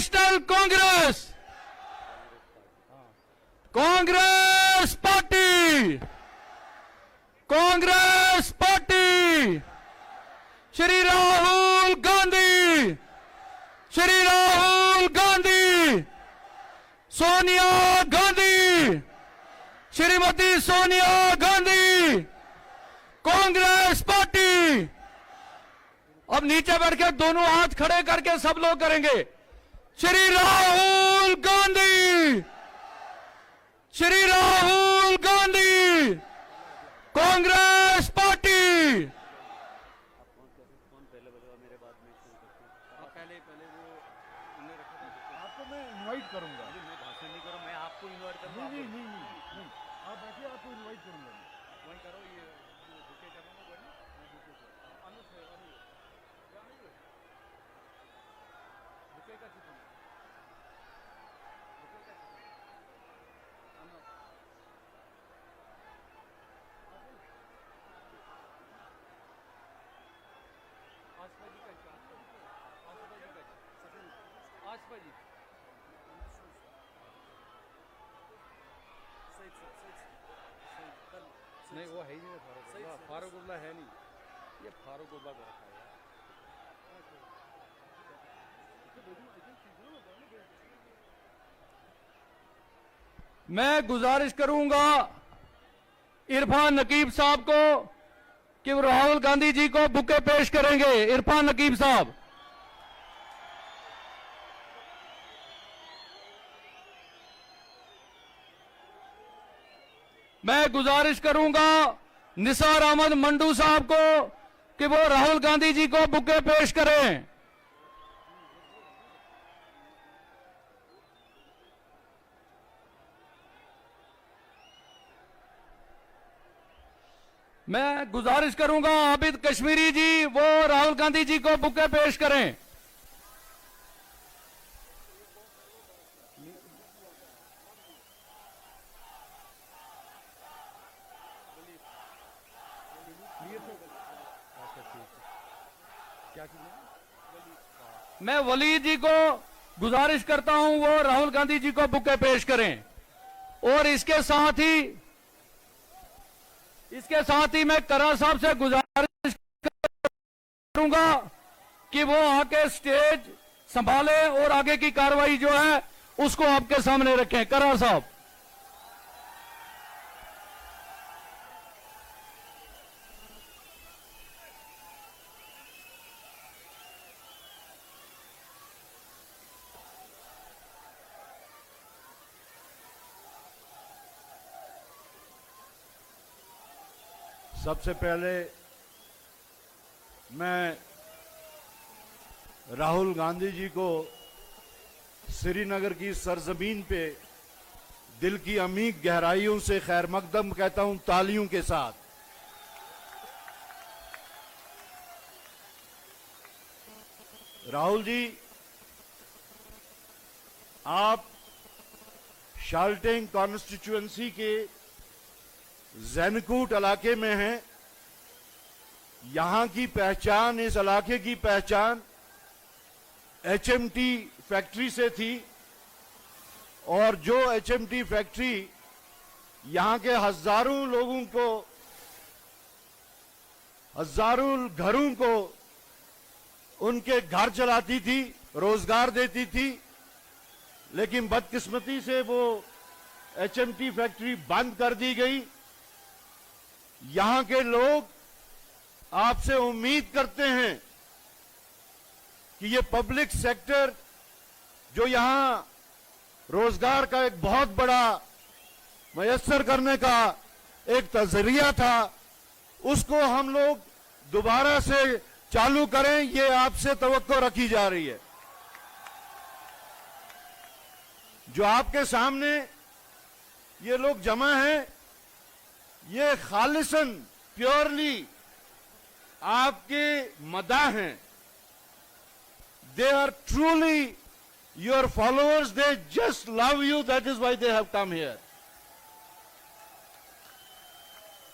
National Congress, Congress party, Congress party, Shri Rahul Gandhi, Shri Rahul Gandhi, Sonia Gandhi, Shrimati Sonia Gandhi, Congress party. अब नीचे बैठ के दोनों हाथ खड़े करके सब लोग करेंगे, श्री राहुल गांधी, श्री राहुल गांधी, कांग्रेस पार्टी। आपको मैं इनवाइट करूंगा। मैं भाषण नहीं करूं, मैं आपको इनवाइट करूंगा। नहीं, आप बैठिए, आपको इनवाइट करूंगा। वहीं करो, ये बुके करना ना बनी, मैं बुके कर अनुज है, अनुज बुके का कितना, बुके का कितना अनुज आसपाजी का, आसपाजी का, आसपाजी नहीं, वो है ही नहीं फारूक, फारूकुल्ला है नहीं, ये फारूकुल्ला को रखा है। मैं गुजारिश करूंगा इरफान नकीब साहब को कि वो राहुल गांधी जी को बुके पेश करेंगे। इरफान नकीब साहब, मैं गुजारिश करूंगा निसार अहमद मंडू साहब को कि वो राहुल गांधी जी को बुके पेश करें। मैं गुजारिश करूंगा आबिद कश्मीरी जी वो राहुल गांधी जी को बुके पेश करें। मैं वली जी को गुजारिश करता हूं वो राहुल गांधी जी को बुके पेश करें। और इसके साथ ही मैं करार साहब से गुजारिश करूंगा कि वो आके स्टेज संभाले और आगे की कार्रवाई जो है उसको आपके सामने रखें। करार साहब, सबसे पहले मैं राहुल गांधी जी को श्रीनगर की सरजमीन पे दिल की अमीक गहराइयों से खैर मकदम कहता हूं, तालियों के साथ। राहुल जी, आप शाल्टेंग कॉन्स्टिट्यूएंसी के जैनकूट इलाके में हैं। यहां की पहचान, इस इलाके की पहचान एचएमटी फैक्ट्री से थी और जो एचएमटी फैक्ट्री यहां के हजारों लोगों को, हजारों घरों को उनके घर चलाती थी, रोजगार देती थी, लेकिन बदकिस्मती से वो एचएमटी फैक्ट्री बंद कर दी गई। यहां के लोग आपसे उम्मीद करते हैं कि ये पब्लिक सेक्टर जो यहां रोजगार का एक बहुत बड़ा मयस्सर करने का एक तजरिया था, उसको हम लोग दोबारा से चालू करें, ये आपसे तवक्को रखी जा रही है। जो आपके सामने ये लोग जमा हैं, ये खालिसन प्योरली आपके मदाह हैं। They are truly your followers, they just love you, that is why they have come here.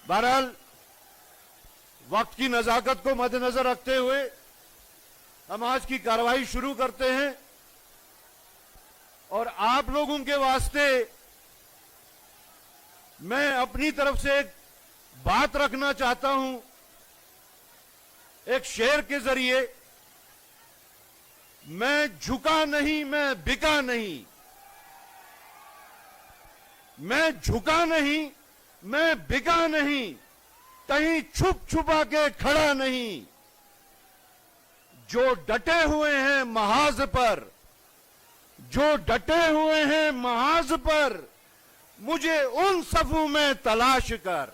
बहरहाल वक्त की नजाकत को मद्देनजर रखते हुए हम आज की कार्रवाई शुरू करते हैं। और आप लोगों के वास्ते मैं अपनी तरफ से एक बात रखना चाहता हूं, एक शेर के जरिए। मैं झुका नहीं, मैं बिका नहीं। मैं झुका नहीं, मैं बिका नहीं, कहीं छुप छुपा के खड़ा नहीं। जो डटे हुए हैं महाज पर, जो डटे हुए हैं महाज पर, मुझे उन सफों में तलाश कर।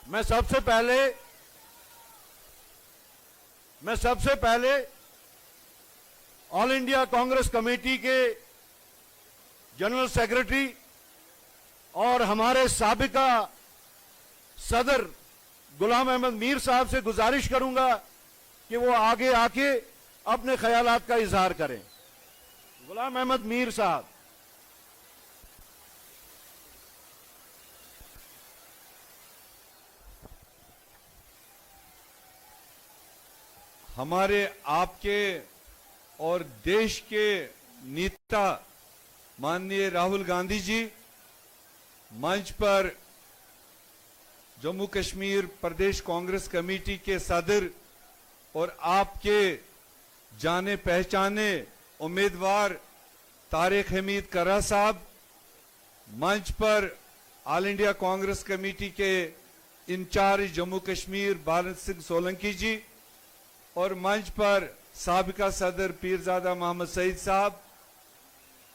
मैं सबसे पहले ऑल इंडिया कांग्रेस कमेटी के जनरल सेक्रेटरी और हमारे साबिका सदर गुलाम अहमद मीर साहब से गुजारिश करूंगा कि वो आगे आके अपने ख्यालात का इजहार करें। गुलाम अहमद मीर साहब। हमारे आपके और देश के नेता माननीय राहुल गांधी जी मंच पर जम्मू कश्मीर प्रदेश कांग्रेस कमेटी के सदर और आपके जाने पहचाने उम्मीदवार तारिक हमीद करा साहब, मंच पर ऑल इंडिया कांग्रेस कमेटी के इंचार्ज जम्मू कश्मीर बालन सिंह सोलंकी जी और मंच पर साबिका सदर पीरजादा मोहम्मद सईद साहब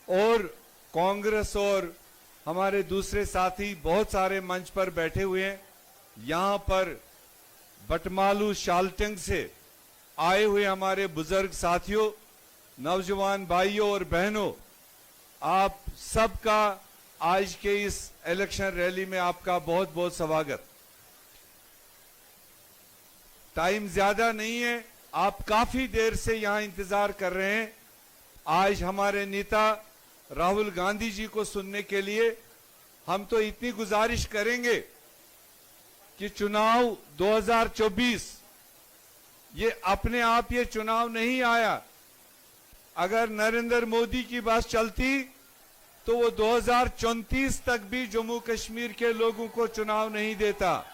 और कांग्रेस और हमारे दूसरे साथी बहुत सारे मंच पर बैठे हुए हैं। यहां पर बटमालू शालटंग से आए हुए हमारे बुजुर्ग साथियों, नौजवान भाइयों और बहनों, आप सबका आज के इस इलेक्शन रैली में आपका बहुत बहुत स्वागत। टाइम ज्यादा नहीं है, आप काफी देर से यहां इंतजार कर रहे हैं आज हमारे नेता राहुल गांधी जी को सुनने के लिए। हम तो इतनी गुजारिश करेंगे कि चुनाव 2024 ये अपने आप ये चुनाव नहीं आया। अगर नरेंद्र मोदी की बस चलती तो वो 2034 तक भी जम्मू कश्मीर के लोगों को चुनाव नहीं देता।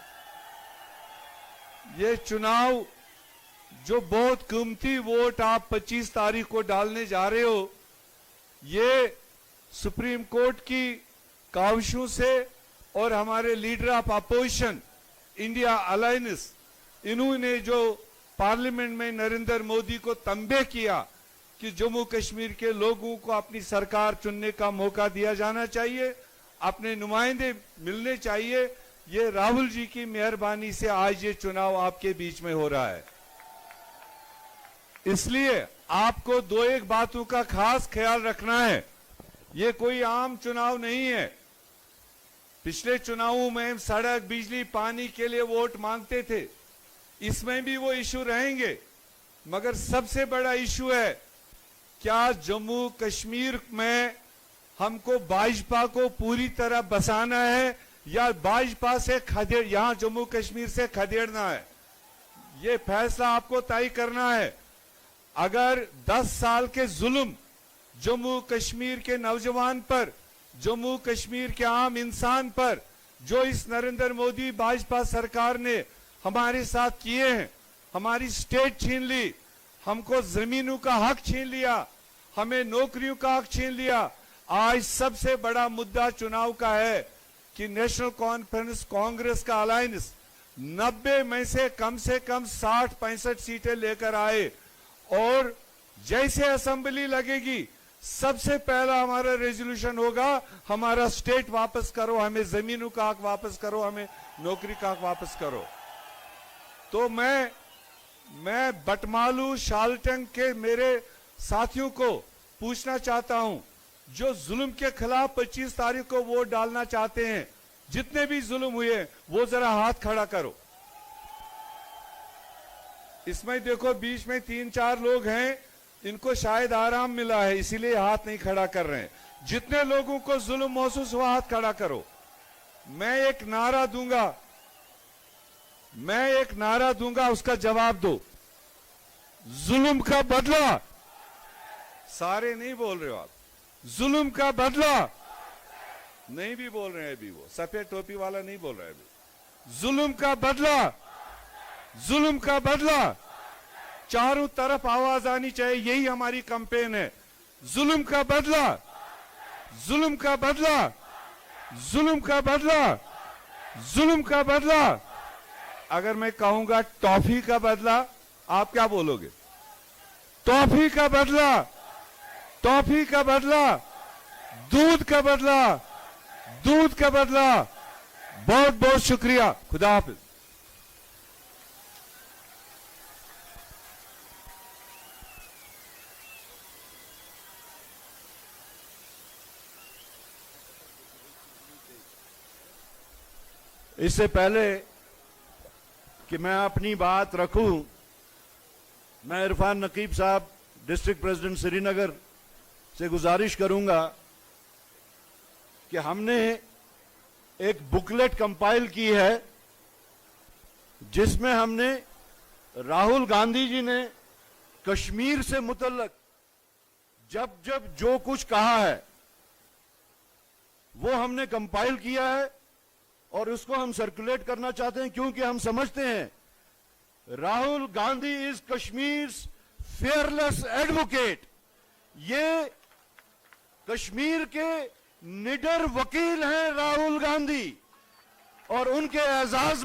ये चुनाव जो बहुत कीमती वोट आप 25 तारीख को डालने जा रहे हो, ये सुप्रीम कोर्ट की काविशों से और हमारे leader of opposition India alliance, इन्होंने जो पार्लियामेंट में नरेंद्र मोदी को तंबे किया कि जम्मू कश्मीर के लोगों को अपनी सरकार चुनने का मौका दिया जाना चाहिए, अपने नुमाइंदे मिलने चाहिए। ये राहुल जी की मेहरबानी से आज ये चुनाव आपके बीच में हो रहा है। इसलिए आपको दो एक बातों का खास ख्याल रखना है। ये कोई आम चुनाव नहीं है। पिछले चुनावों में सड़क, बिजली, पानी के लिए वोट मांगते थे, इसमें भी वो इशू रहेंगे, मगर सबसे बड़ा इशू है क्या जम्मू कश्मीर में हमको भाजपा को पूरी तरह बसाना है या भाजपा से यहां जम्मू कश्मीर से खदेड़ना है। ये फैसला आपको तय करना है। अगर 10 साल के जुल्म जम्मू कश्मीर के नौजवान पर, जम्मू कश्मीर के आम इंसान पर जो इस नरेंद्र मोदी भाजपा सरकार ने हमारे साथ किए हैं, हमारी स्टेट छीन ली, हमको जमीनों का हक छीन लिया, हमें नौकरियों का हक छीन लिया। आज सबसे बड़ा मुद्दा चुनाव का है कि नेशनल कॉन्फ्रेंस कांग्रेस का अलायंस 90 में से कम 60-65 सीटें लेकर आए और जैसे असेंबली लगेगी सबसे पहला हमारा रेजोल्यूशन होगा हमारा स्टेट वापस करो, हमें जमीनों का हक वापस करो, हमें नौकरी का हक वापस करो। तो मैं बटमालू शालटंग के मेरे साथियों को पूछना चाहता हूं, जो जुल्म के खिलाफ 25 तारीख को वोट डालना चाहते हैं, जितने भी जुल्म हुए वो जरा हाथ खड़ा करो। इसमें देखो बीच में 3-4 लोग हैं, इनको शायद आराम मिला है इसीलिए हाथ नहीं खड़ा कर रहे हैं। जितने लोगों को जुल्म महसूस हुआ हाथ खड़ा करो। मैं एक नारा दूंगा, उसका जवाब दो। जुल्म का बदला, सारे नहीं बोल रहे हो आप, जुल्म का बदला नहीं भी बोल रहे हैं अभी, वो सफेद टोपी वाला नहीं बोल रहा है अभी। जुल्म का बदला, जुल्म का बदला, चारों तरफ आवाज आनी चाहिए, यही हमारी कैंपेन है। जुल्म का बदला, जुल्म का बदला, जुल्म का बदला, जुल्म का बदला। अगर मैं कहूंगा टॉफी का बदला, आप क्या बोलोगे? टॉफी का बदला, टॉफी का बदला, दूध का बदला, दूध का बदला। बहुत बहुत शुक्रिया, खुदा हाफिज। इससे पहले कि मैं अपनी बात रखूं, मैं इरफान नकीब साहब, डिस्ट्रिक्ट प्रेसिडेंट श्रीनगर से गुजारिश करूंगा कि हमने एक बुकलेट कंपाइल की है जिसमें हमने राहुल गांधी जी ने कश्मीर से मुतल्लक जब जब जो कुछ कहा है वो हमने कंपाइल किया है और उसको हम सर्कुलेट करना चाहते हैं, क्योंकि हम समझते हैं Rahul Gandhi is Kashmir fearless advocate. ये कश्मीर के निडर वकील हैं राहुल गांधी, और उनके एजाज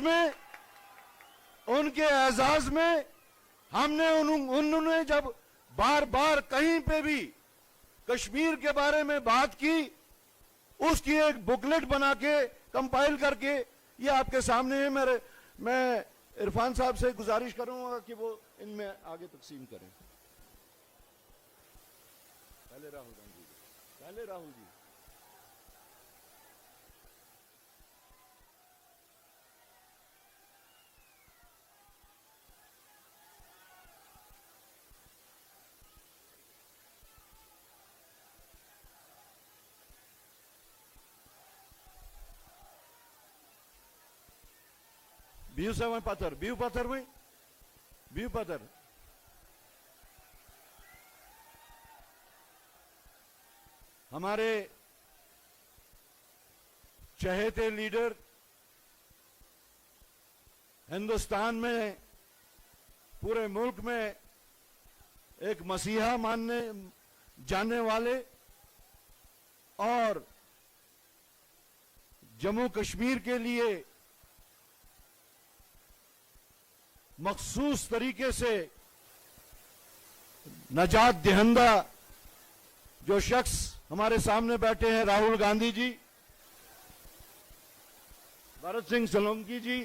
में हमने उन्होंने जब बार बार कहीं पे भी कश्मीर के बारे में बात की, उसकी एक बुकलेट बना के कंपाइल करके ये आपके सामने है। मैं इरफान साहब से गुजारिश करूंगा कि वो इनमें आगे तकसीम करें। पहले राहुल गांधी, पहले राहुल जी। बीयू से पत्थर, बीयू पत्थर में, बीयू पत्थर। हमारे चहेते लीडर, हिंदुस्तान में, पूरे मुल्क में एक मसीहा मानने जाने वाले और जम्मू कश्मीर के लिए मखसूस तरीके से नजात दहिंदा जो शख्स हमारे सामने बैठे हैं, राहुल गांधी जी, भरत सिंह सोलंकी जी,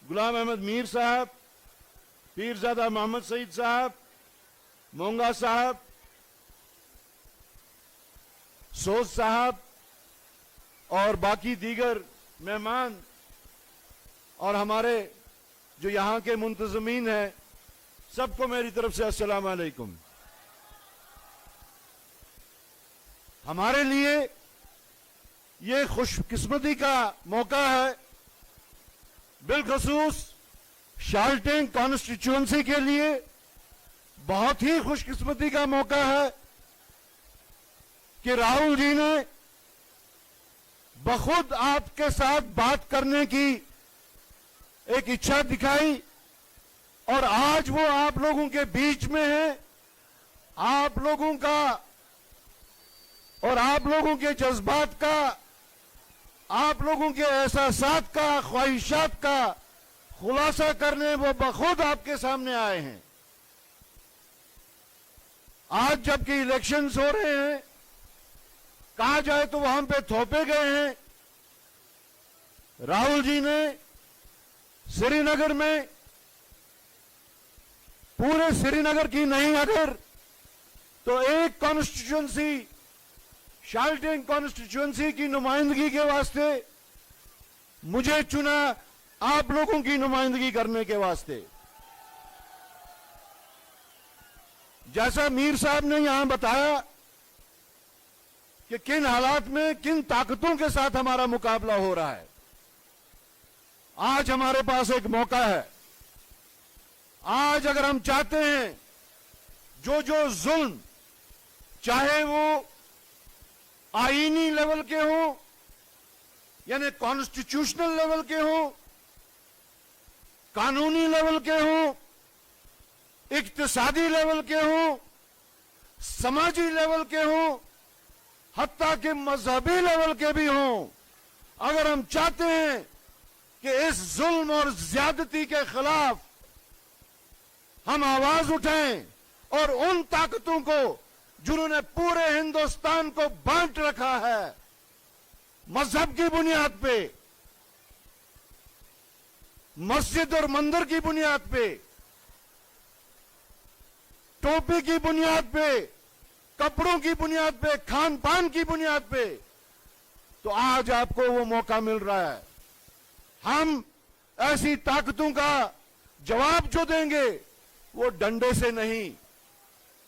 गुलाम अहमद मीर साहब, पीरजादा मोहम्मद सईद साहब, मोंगा साहब, सोज साहब और बाकी दीगर मेहमान और हमारे जो यहां के मुंतजमीन हैं, सबको मेरी तरफ से अस्सलाम वालेकुम। हमारे लिए ये खुशकिस्मती का मौका है, बिलखसूस शाल्टेन कॉन्स्टिट्यूएंसी के लिए बहुत ही खुशकिस्मती का मौका है कि राहुल जी ने बखुद आपके साथ बात करने की एक इच्छा दिखाई और आज वो आप लोगों के बीच में है। आप लोगों का और आप लोगों के जज्बात का, आप लोगों के एहसासात का, ख्वाहिशात का खुलासा करने वो बखुद आपके सामने आए हैं। आज जबकि इलेक्शंस हो रहे हैं, कहा जाए तो वहां पे थोपे गए हैं। राहुल जी ने श्रीनगर में, पूरे श्रीनगर की नहीं अगर तो एक कॉन्स्टिट्यूएंसी, शाल्टेन कॉन्स्टिट्यूएंसी की नुमाइंदगी के वास्ते मुझे चुना, आप लोगों की नुमाइंदगी करने के वास्ते। जैसा मीर साहब ने यहां बताया कि किन हालात में, किन ताकतों के साथ हमारा मुकाबला हो रहा है, आज हमारे पास एक मौका है। आज अगर हम चाहते हैं जो जो जुल्म, चाहे वो आईनी लेवल के हों यानी कॉन्स्टिट्यूशनल लेवल के हों, कानूनी लेवल के हों, इक्तिसादी लेवल के हों, समाजी लेवल के हों, हत्ता के मजहबी लेवल के भी हों, अगर हम चाहते हैं कि इस जुल्म और ज्यादती के खिलाफ हम आवाज उठाएं और उन ताकतों को जिन्होंने पूरे हिंदुस्तान को बांट रखा है, मजहब की बुनियाद पे, मस्जिद और मंदिर की बुनियाद पे, टोपी की बुनियाद पे, कपड़ों की बुनियाद पे, खान पान की बुनियाद पे, तो आज आपको वो मौका मिल रहा है। हम ऐसी ताकतों का जवाब जो देंगे वो डंडे से नहीं,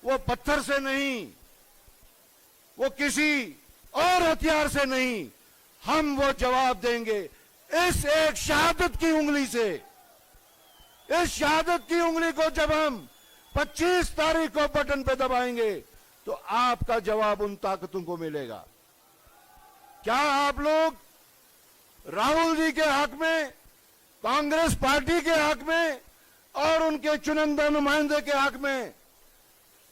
वो पत्थर से नहीं, वो किसी और हथियार से नहीं, हम वो जवाब देंगे इस एक शहादत की उंगली से। इस शहादत की उंगली को जब हम 25 तारीख को बटन पे दबाएंगे तो आपका जवाब उन ताकतों को मिलेगा। क्या आप लोग राहुल जी के हक में, कांग्रेस पार्टी के हक में और उनके चुनिंदा नुमाइंदे के हक में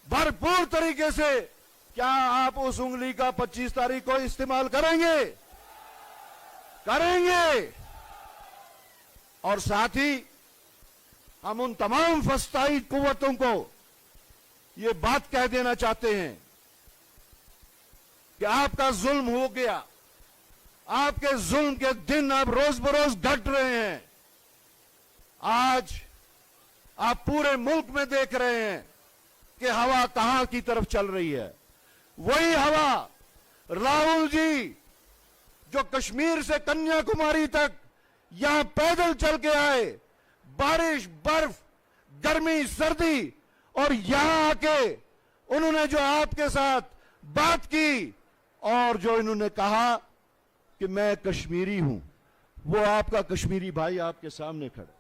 भरपूर तरीके से क्या आप उस उंगली का 25 तारीख को इस्तेमाल करेंगे? करेंगे। और साथ ही हम उन तमाम फस्ताई कुव्वतों को ये बात कह देना चाहते हैं कि आपका जुल्म हो गया, आपके जुल्म के दिन अब रोज बरोज घट रहे हैं। आज आप पूरे मुल्क में देख रहे हैं कि हवा कहां की तरफ चल रही है। वही हवा राहुल जी जो कश्मीर से कन्याकुमारी तक यहां पैदल चल के आए, बारिश, बर्फ, गर्मी, सर्दी, और यहां आके उन्होंने जो आपके साथ बात की और जो इन्होंने कहा कि मैं कश्मीरी हूं, वो आपका कश्मीरी भाई आपके सामने खड़ा।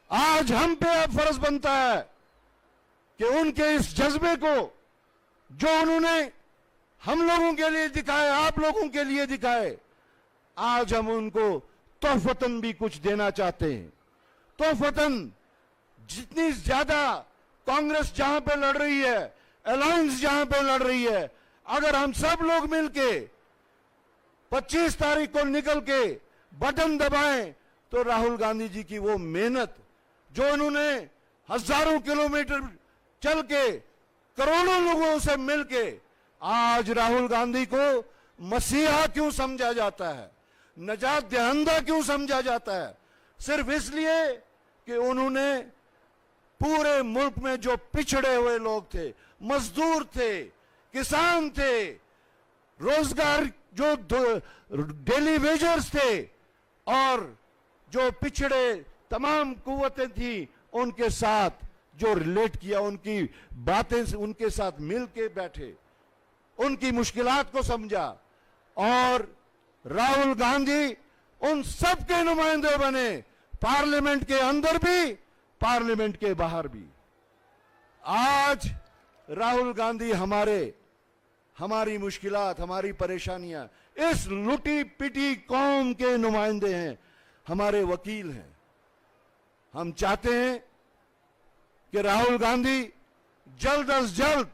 आज हम पे अब फर्ज बनता है कि उनके इस जज्बे को जो उन्होंने हम लोगों के लिए दिखाए, आप लोगों के लिए दिखाए, आज हम उनको तोहफतन भी कुछ देना चाहते हैं। तोहफतन जितनी ज्यादा कांग्रेस जहां पे लड़ रही है, अलायंस जहां पे लड़ रही है, अगर हम सब लोग मिलके 25 तारीख को निकल के बटन दबाएं तो राहुल गांधी जी की वो मेहनत जो उन्होंने हजारों किलोमीटर चल के करोड़ों लोगों से मिलके, आज राहुल गांधी को मसीहा क्यों समझा जाता है, नजात दहिंदा क्यों समझा जाता है? सिर्फ इसलिए कि उन्होंने पूरे मुल्क में जो पिछड़े हुए लोग थे, मजदूर थे, किसान थे, रोजगार जो डेली वेजर्स थे, और जो पिछड़े तमाम कुव्वतें थी उनके साथ जो रिलेट किया, उनकी बातें उनके साथ मिल के बैठे, उनकी मुश्किलात को समझा, और राहुल गांधी उन सब के नुमाइंदे बने, पार्लियामेंट के अंदर भी, पार्लियामेंट के बाहर भी। आज राहुल गांधी हमारी मुश्किलात, हमारी परेशानियां, इस लुटी पिटी कौम के नुमाइंदे हैं, हमारे वकील हैं। हम चाहते हैं कि राहुल गांधी जल्द अज जल्द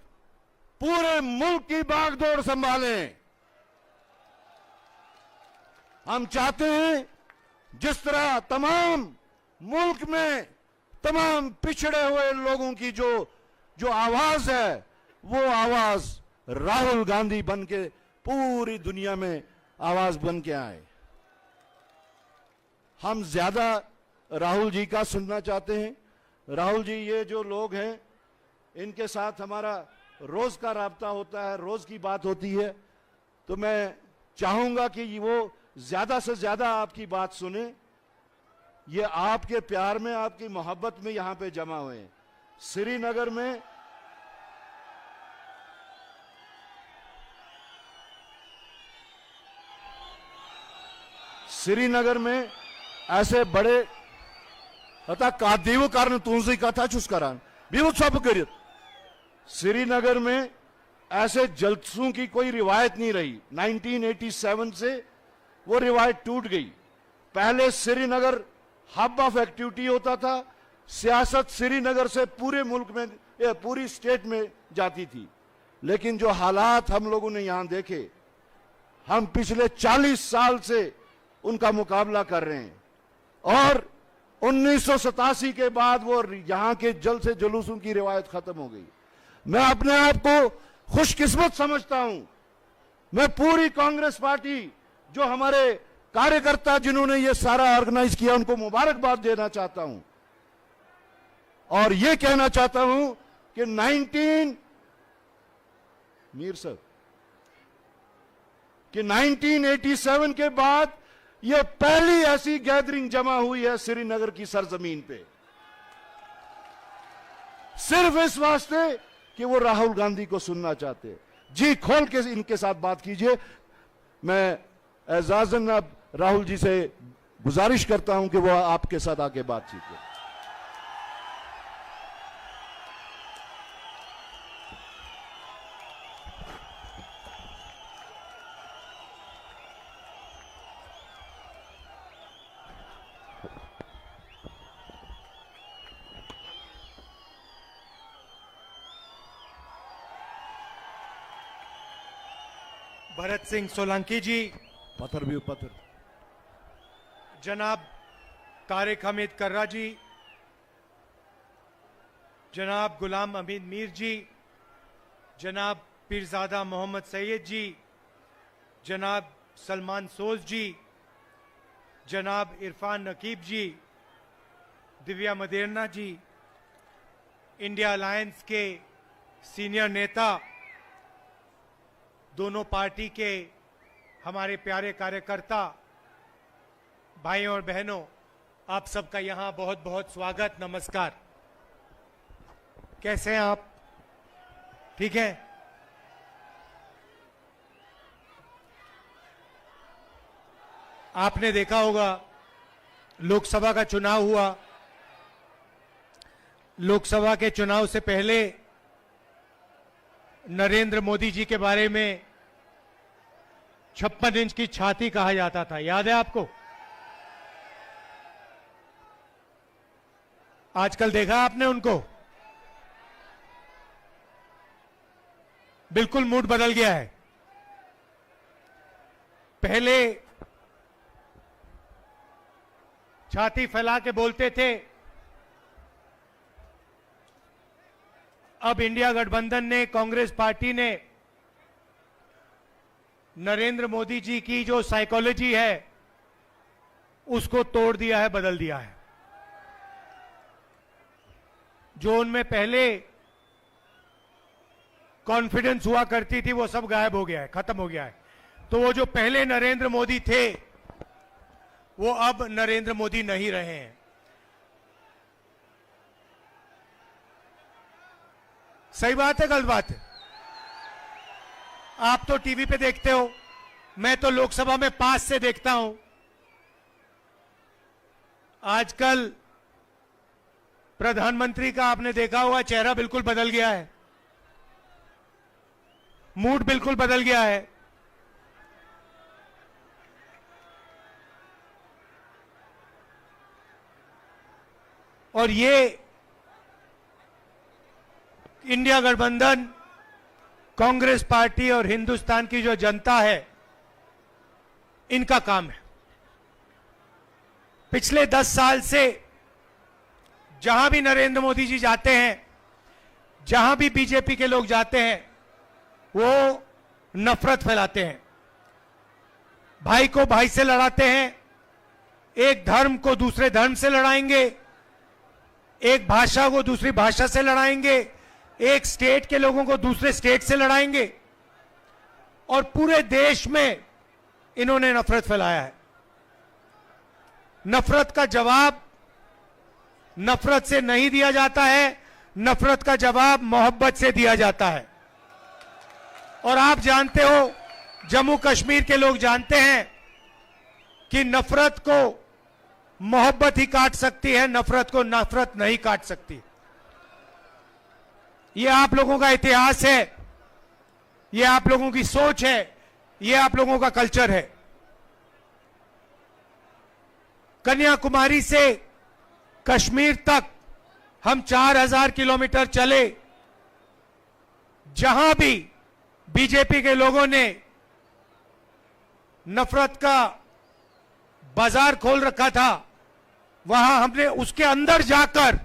पूरे मुल्क की बागडोर संभालें। हम चाहते हैं जिस तरह तमाम मुल्क में तमाम पिछड़े हुए लोगों की जो आवाज है, वो आवाज राहुल गांधी बन के पूरी दुनिया में आवाज बन के आए। हम ज्यादा राहुल जी का सुनना चाहते हैं। राहुल जी ये जो लोग हैं, इनके साथ हमारा रोज का राब्ता होता है, रोज की बात होती है, तो मैं चाहूंगा कि वो ज्यादा से ज्यादा आपकी बात सुने। ये आपके प्यार में, आपकी मोहब्बत में यहां पे जमा हुए हैं। श्रीनगर में ऐसे बड़े हता कादीव कारण तुझी कथा छुस करान भी सब कर श्रीनगर में ऐसे जलसों की कोई रिवायत नहीं रही। 1987 से वो रिवायत टूट गई। पहले श्रीनगर हब ऑफ एक्टिविटी होता था, सियासत श्रीनगर से पूरे मुल्क में या पूरी स्टेट में जाती थी। लेकिन जो हालात हम लोगों ने यहां देखे, हम पिछले 40 साल से उनका मुकाबला कर रहे हैं और 1987 के बाद वो यहां के जल से जुलूसों की रिवायत खत्म हो गई। मैं अपने आप को खुशकिस्मत समझता हूं। मैं पूरी कांग्रेस पार्टी, जो हमारे कार्यकर्ता जिन्होंने ये सारा ऑर्गेनाइज किया, उनको मुबारकबाद देना चाहता हूं और ये कहना चाहता हूं कि मीर साहब कि 1987 के बाद ये पहली ऐसी गैदरिंग जमा हुई है श्रीनगर की सरजमीन पे, सिर्फ इस वास्ते कि वो राहुल गांधी को सुनना चाहते हैं। जी खोल के इनके साथ बात कीजिए। मैं एजाजन अब राहुल जी से गुजारिश करता हूं कि वो आपके साथ आके बातचीत करें। भरत सिंह सोलंकी जी, पत्थर भी पत्थर, जनाब तारिक हमीद कर्रा जी, जनाब गुलाम अमीन मीर जी, जनाब पीरजादा मोहम्मद सैयद जी, जनाब सलमान सोज जी, जनाब इरफान नकीब जी, दिव्या मदेरना जी, इंडिया अलायंस के सीनियर नेता, दोनों पार्टी के हमारे प्यारे कार्यकर्ता, भाइयों और बहनों, आप सबका यहां बहुत बहुत स्वागत, नमस्कार। कैसे हैं आप? ठीक है? आपने देखा होगा लोकसभा का चुनाव हुआ। लोकसभा के चुनाव से पहले नरेंद्र मोदी जी के बारे में 56 इंच की छाती कहा जाता था, याद है आपको? आजकल देखा आपने उनको? बिल्कुल मूड बदल गया है। पहले छाती फैला के बोलते थे, अब इंडिया गठबंधन ने, कांग्रेस पार्टी ने नरेंद्र मोदी जी की जो साइकोलॉजी है उसको तोड़ दिया है, बदल दिया है। जो उनमें पहले कॉन्फिडेंस हुआ करती थी वो सब गायब हो गया है, खत्म हो गया है। तो वो जो पहले नरेंद्र मोदी थे वो अब नरेंद्र मोदी नहीं रहे हैं। सही बात है, गलत बात है? आप तो टीवी पे देखते हो, मैं तो लोकसभा में पास से देखता हूं। आजकल प्रधानमंत्री का आपने देखा होगा चेहरा बिल्कुल बदल गया है, मूड बिल्कुल बदल गया है। और ये इंडिया गठबंधन, कांग्रेस पार्टी और हिंदुस्तान की जो जनता है, इनका काम है। पिछले 10 साल से जहां भी नरेंद्र मोदी जी जाते हैं, जहां भी बीजेपी के लोग जाते हैं, वो नफरत फैलाते हैं, भाई को भाई से लड़ाते हैं, एक धर्म को दूसरे धर्म से लड़ाएंगे, एक भाषा को दूसरी भाषा से लड़ाएंगे, एक स्टेट के लोगों को दूसरे स्टेट से लड़ाएंगे, और पूरे देश में इन्होंने नफरत फैलाया है। नफरत का जवाब नफरत से नहीं दिया जाता है, नफरत का जवाब मोहब्बत से दिया जाता है। और आप जानते हो, जम्मू कश्मीर के लोग जानते हैं कि नफरत को मोहब्बत ही काट सकती है, नफरत को नफरत नहीं काट सकती। ये आप लोगों का इतिहास है, ये आप लोगों की सोच है, ये आप लोगों का कल्चर है। कन्याकुमारी से कश्मीर तक हम 4000 किलोमीटर चले, जहां भी बीजेपी के लोगों ने नफरत का बाजार खोल रखा था, वहां हमने उसके अंदर जाकर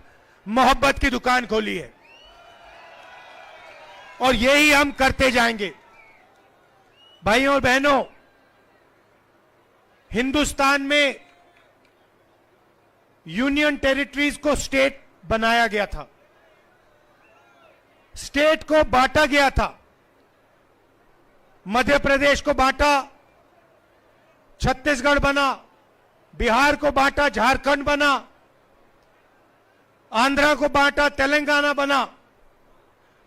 मोहब्बत की दुकान खोली है, और यही हम करते जाएंगे। भाइयों और बहनों, हिंदुस्तान में यूनियन टेरिटरीज को स्टेट बनाया गया था, स्टेट को बांटा गया था। मध्य प्रदेश को बांटा, छत्तीसगढ़ बना, बिहार को बांटा, झारखंड बना, आंध्रा को बांटा, तेलंगाना बना।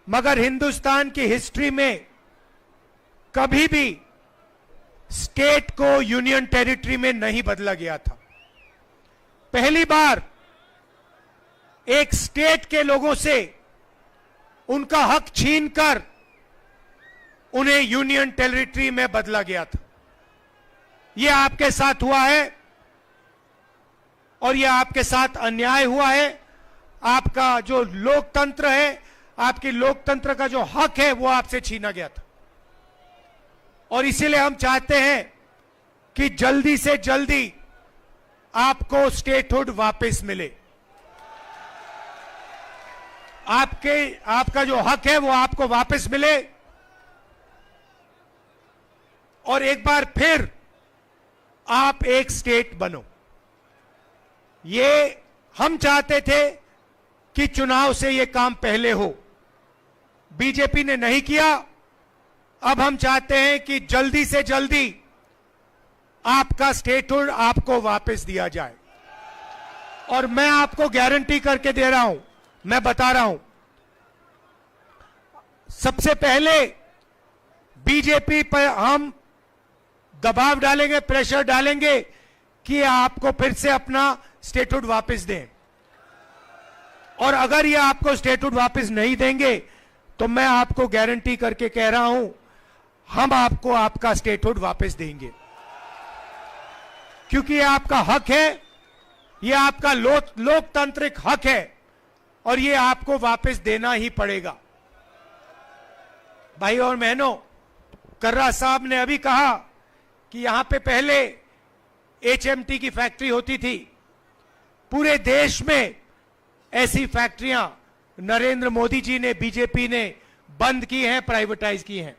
मगर हिंदुस्तान की हिस्ट्री में कभी भी स्टेट को यूनियन टेरिटरी में नहीं बदला गया था। पहली बार एक स्टेट के लोगों से उनका हक छीनकर उन्हें यूनियन टेरिटरी में बदला गया था। यह आपके साथ हुआ है और यह आपके साथ अन्याय हुआ है। आपका जो लोकतंत्र है, आपकी लोकतंत्र का जो हक है, वो आपसे छीना गया था। और इसीलिए हम चाहते हैं कि जल्दी से जल्दी आपको स्टेटहुड वापस मिले। आपका जो हक है वो आपको वापस मिले, और एक बार फिर आप एक स्टेट बनो। ये हम चाहते थे कि चुनाव से ये काम पहले हो, बीजेपी ने नहीं किया। अब हम चाहते हैं कि जल्दी से जल्दी आपका स्टेटहुड आपको वापस दिया जाए। और मैं आपको गारंटी करके दे रहा हूं, मैं बता रहा हूं, सबसे पहले बीजेपी पर हम दबाव डालेंगे, प्रेशर डालेंगे कि आपको फिर से अपना स्टेटहुड वापस दें। और अगर ये आपको स्टेटहुड वापस नहीं देंगे तो मैं आपको गारंटी करके कह रहा हूं, हम आपको आपका स्टेटहुड वापस देंगे, क्योंकि ये आपका हक है, ये आपका लोकतांत्रिक हक है, और ये आपको वापस देना ही पड़ेगा। भाई और बहनों, कर्रा साहब ने अभी कहा कि यहां पे पहले एचएमटी की फैक्ट्री होती थी। पूरे देश में ऐसी फैक्ट्रियां नरेंद्र मोदी जी ने, बीजेपी ने बंद की हैं, प्राइवेटाइज की हैं।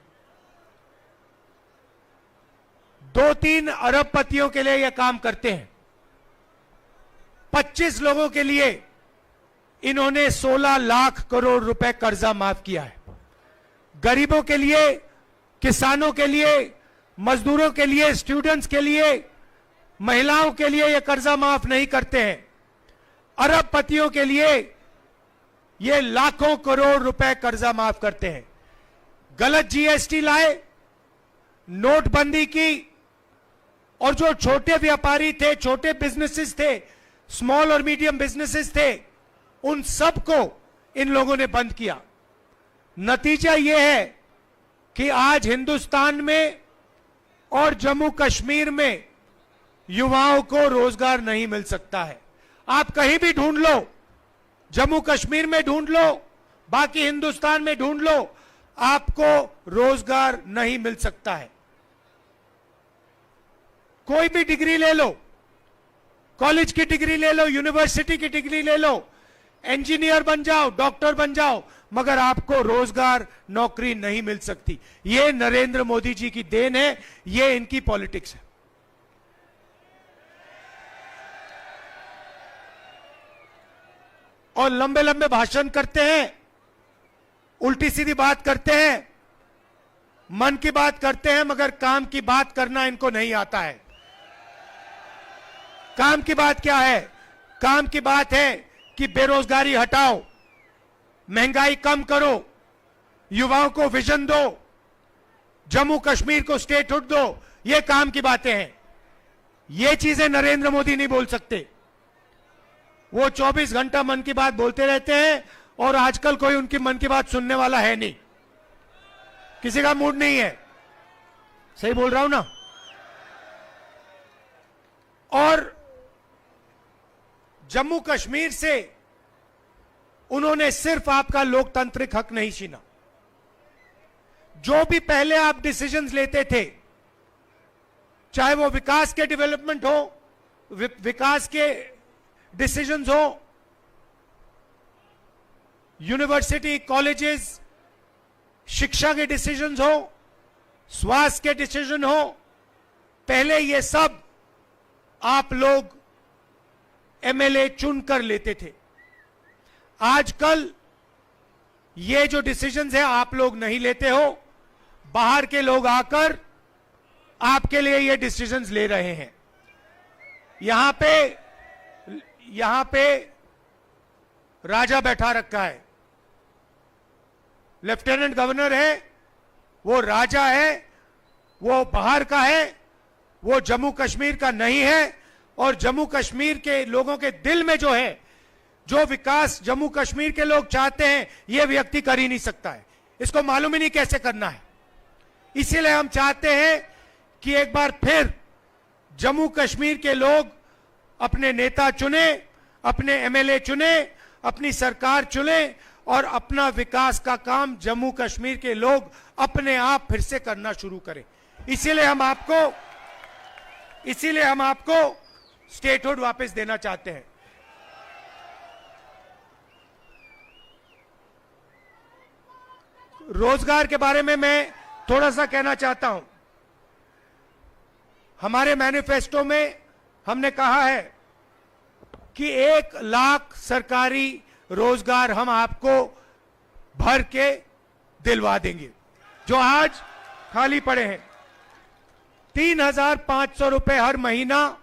2-3 अरबपतियों के लिए यह काम करते हैं। 25 लोगों के लिए इन्होंने 16 लाख करोड़ रुपए कर्जा माफ किया है। गरीबों के लिए, किसानों के लिए, मजदूरों के लिए, स्टूडेंट्स के लिए, महिलाओं के लिए यह कर्जा माफ नहीं करते हैं। अरबपतियों के लिए ये लाखों करोड़ रुपए कर्जा माफ करते हैं। गलत जीएसटी लाए, नोटबंदी की, और जो छोटे व्यापारी थे, छोटे बिजनेसेस थे, स्मॉल और मीडियम बिजनेसेस थे, उन सबको इन लोगों ने बंद किया। नतीजा यह है कि आज हिंदुस्तान में और जम्मू कश्मीर में युवाओं को रोजगार नहीं मिल सकता है। आप कहीं भी ढूंढ लो, जम्मू कश्मीर में ढूंढ लो, बाकी हिंदुस्तान में ढूंढ लो, आपको रोजगार नहीं मिल सकता है। कोई भी डिग्री ले लो, कॉलेज की डिग्री ले लो, यूनिवर्सिटी की डिग्री ले लो, इंजीनियर बन जाओ, डॉक्टर बन जाओ, मगर आपको रोजगार, नौकरी नहीं मिल सकती। ये नरेंद्र मोदी जी की देन है, ये इनकी पॉलिटिक्स है। और लंबे लंबे भाषण करते हैं, उल्टी सीधी बात करते हैं, मन की बात करते हैं, मगर काम की बात करना इनको नहीं आता है। काम की बात क्या है? काम की बात है कि बेरोजगारी हटाओ, महंगाई कम करो, युवाओं को विजन दो, जम्मू कश्मीर को स्टेटहुड दो। ये काम की बातें हैं। ये चीजें नरेंद्र मोदी नहीं बोल सकते। वो 24 घंटा मन की बात बोलते रहते हैं और आजकल कोई उनकी मन की बात सुनने वाला है नहीं, किसी का मूड नहीं है। सही बोल रहा हूं ना? और जम्मू कश्मीर से उन्होंने सिर्फ आपका लोकतांत्रिक हक नहीं छीना, जो भी पहले आप डिसीजंस लेते थे, चाहे वो विकास के डेवलपमेंट हो, विकास के डिसीजंस हो, यूनिवर्सिटी कॉलेजेस शिक्षा के डिसीजंस हो, स्वास्थ्य के डिसीजन हो, पहले ये सब आप लोग एमएलए चुनकर लेते थे। आजकल ये जो डिसीजंस है आप लोग नहीं लेते हो, बाहर के लोग आकर आपके लिए ये डिसीजंस ले रहे हैं। यहां पे राजा बैठा रखा है, लेफ्टिनेंट गवर्नर है, वो राजा है, वो बाहर का है, वो जम्मू कश्मीर का नहीं है। और जम्मू कश्मीर के लोगों के दिल में जो है, जो विकास जम्मू कश्मीर के लोग चाहते हैं, ये व्यक्ति कर ही नहीं सकता है, इसको मालूम ही नहीं कैसे करना है। इसीलिए हम चाहते हैं कि एक बार फिर जम्मू कश्मीर के लोग अपने नेता चुने, अपने एमएलए चुने, अपनी सरकार चुने और अपना विकास का काम जम्मू कश्मीर के लोग अपने आप फिर से करना शुरू करें। इसीलिए हम आपको स्टेटहुड वापस देना चाहते हैं। रोजगार के बारे में मैं थोड़ा सा कहना चाहता हूं। हमारे मैनिफेस्टो में हमने कहा है कि 1 लाख सरकारी रोजगार हम आपको भर के दिलवा देंगे, जो आज खाली पड़े हैं। 3,500 रुपए हर महीना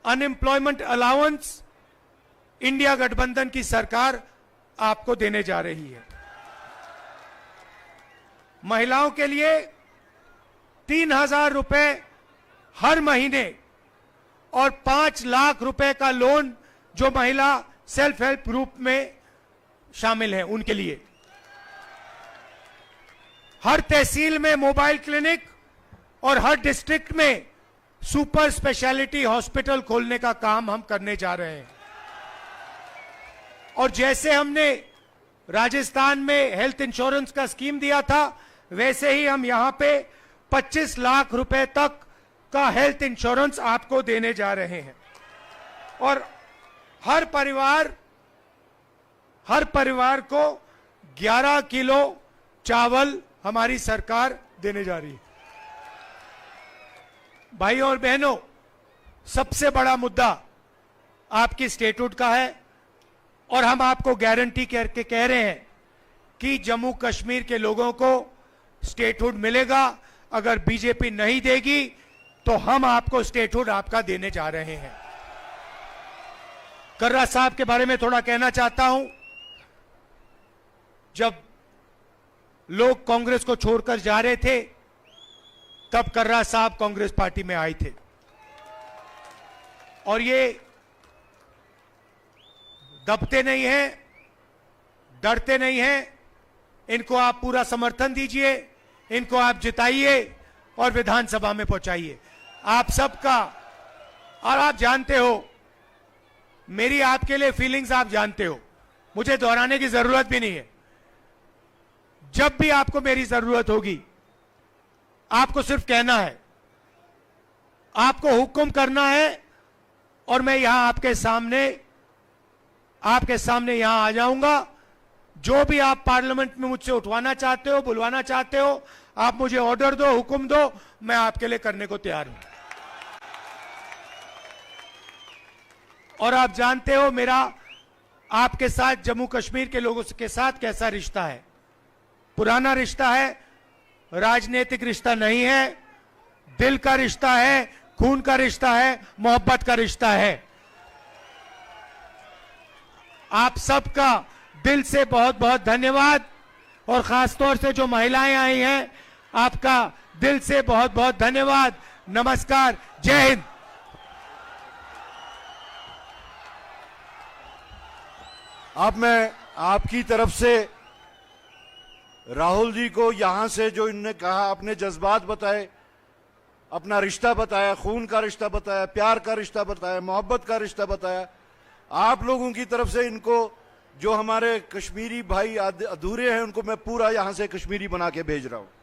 अनएम्प्लॉयमेंट अलाउंस इंडिया गठबंधन की सरकार आपको देने जा रही है। महिलाओं के लिए 3,000 रुपए हर महीने और 5 लाख रुपए का लोन जो महिला सेल्फ हेल्प ग्रुप में शामिल हैं उनके लिए। हर तहसील में मोबाइल क्लिनिक और हर डिस्ट्रिक्ट में सुपर स्पेशलिटी हॉस्पिटल खोलने का काम हम करने जा रहे हैं। और जैसे हमने राजस्थान में हेल्थ इंश्योरेंस का स्कीम दिया था, वैसे ही हम यहां पे 25 लाख रुपए तक का हेल्थ इंश्योरेंस आपको देने जा रहे हैं। और हर परिवार को 11 किलो चावल हमारी सरकार देने जा रही है। भाइयों और बहनों, सबसे बड़ा मुद्दा आपकी स्टेटहुड का है और हम आपको गारंटी करके कह रहे हैं कि जम्मू कश्मीर के लोगों को स्टेटहुड मिलेगा। अगर बीजेपी नहीं देगी तो हम आपको स्टेटहुड आपका देने जा रहे हैं। कर्रा साहब के बारे में थोड़ा कहना चाहता हूं। जब लोग कांग्रेस को छोड़कर जा रहे थे, तब कर्रा साहब कांग्रेस पार्टी में आए थे और ये दबते नहीं हैं, डरते नहीं हैं। इनको आप पूरा समर्थन दीजिए, इनको आप जिताइए और विधानसभा में पहुंचाइए। आप सबका, और आप जानते हो मेरी आपके लिए फीलिंग्स, आप जानते हो, मुझे दोहराने की जरूरत भी नहीं है। जब भी आपको मेरी जरूरत होगी, आपको सिर्फ कहना है, आपको हुक्म करना है और मैं यहां आपके सामने यहां आ जाऊंगा। जो भी आप पार्लियामेंट में मुझसे उठवाना चाहते हो, बुलवाना चाहते हो, आप मुझे ऑर्डर दो, हुक्म दो, मैं आपके लिए करने को तैयार हूं। और आप जानते हो मेरा आपके साथ, जम्मू कश्मीर के लोगों के साथ कैसा रिश्ता है। पुराना रिश्ता है, राजनीतिक रिश्ता नहीं है, दिल का रिश्ता है, खून का रिश्ता है, मोहब्बत का रिश्ता है। आप सबका दिल से बहुत बहुत धन्यवाद और खासतौर से जो महिलाएं आई हैं, आपका दिल से बहुत बहुत धन्यवाद। नमस्कार, जय हिंद। अब मैं आपकी तरफ से राहुल जी को यहां से जो इन्होंने कहा, अपने जज्बात बताए, अपना रिश्ता बताया, खून का रिश्ता बताया, प्यार का रिश्ता बताया, मोहब्बत का रिश्ता बताया, आप लोगों की तरफ से इनको जो हमारे कश्मीरी भाई अधूरे हैं उनको मैं पूरा यहां से कश्मीरी बना के भेज रहा हूं।